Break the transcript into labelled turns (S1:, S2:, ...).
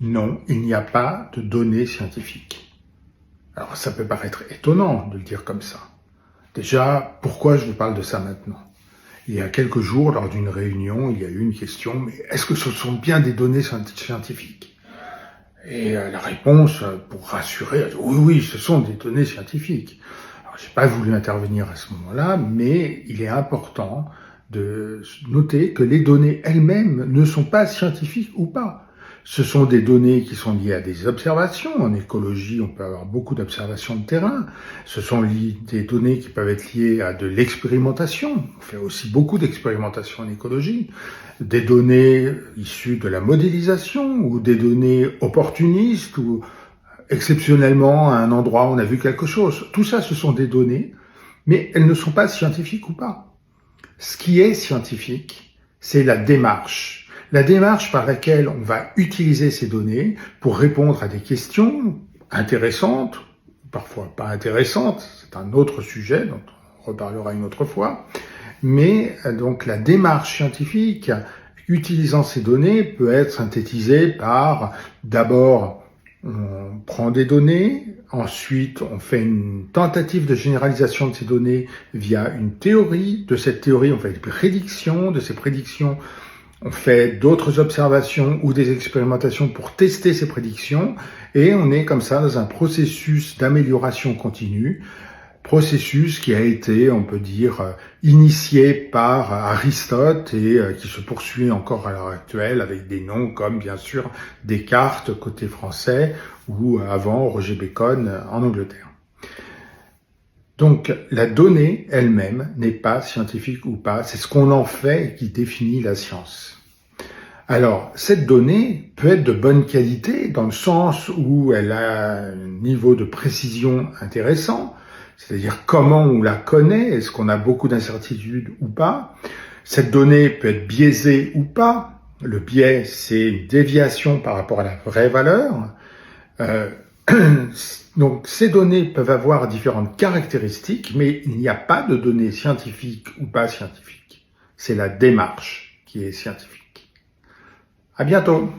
S1: Non, il n'y a pas de données scientifiques. Alors ça peut paraître étonnant de le dire comme ça. Déjà, pourquoi je vous parle de ça maintenant? Il y a quelques jours, lors d'une réunion, il y a eu une question, mais est-ce que ce sont bien des données scientifiques? Et la réponse, pour rassurer, a dit, oui, ce sont des données scientifiques. Alors j'ai pas voulu intervenir à ce moment-là, mais il est important de noter que les données elles-mêmes ne sont pas scientifiques ou pas. Ce sont des données qui sont liées à des observations. En écologie, on peut avoir beaucoup d'observations de terrain. Ce sont des données qui peuvent être liées à de l'expérimentation. On fait aussi beaucoup d'expérimentation en écologie. Des données issues de la modélisation ou des données opportunistes ou exceptionnellement à un endroit on a vu quelque chose. Tout ça, ce sont des données, mais elles ne sont pas scientifiques ou pas. Ce qui est scientifique, c'est la démarche. La démarche par laquelle on va utiliser ces données pour répondre à des questions intéressantes, parfois pas intéressantes, c'est un autre sujet dont on reparlera une autre fois, mais donc la démarche scientifique utilisant ces données peut être synthétisée par d'abord on prend des données, ensuite on fait une tentative de généralisation de ces données via une théorie. De cette théorie, on fait des prédictions. De ces prédictions, on fait d'autres observations ou des expérimentations pour tester ces prédictions. Et on est comme ça dans un processus d'amélioration continue. Processus qui a été, on peut dire, initié par Aristote et qui se poursuit encore à l'heure actuelle avec des noms comme, bien sûr, Descartes côté français ou avant Roger Bacon en Angleterre. Donc, la donnée elle-même n'est pas scientifique ou pas, c'est ce qu'on en fait qui définit la science. Alors, cette donnée peut être de bonne qualité dans le sens où elle a un niveau de précision intéressant, c'est-à-dire comment on la connaît, est-ce qu'on a beaucoup d'incertitudes ou pas. Cette donnée peut être biaisée ou pas. Le biais, c'est une déviation par rapport à la vraie valeur. Donc ces données peuvent avoir différentes caractéristiques, mais il n'y a pas de données scientifiques ou pas scientifiques. C'est la démarche qui est scientifique. À bientôt.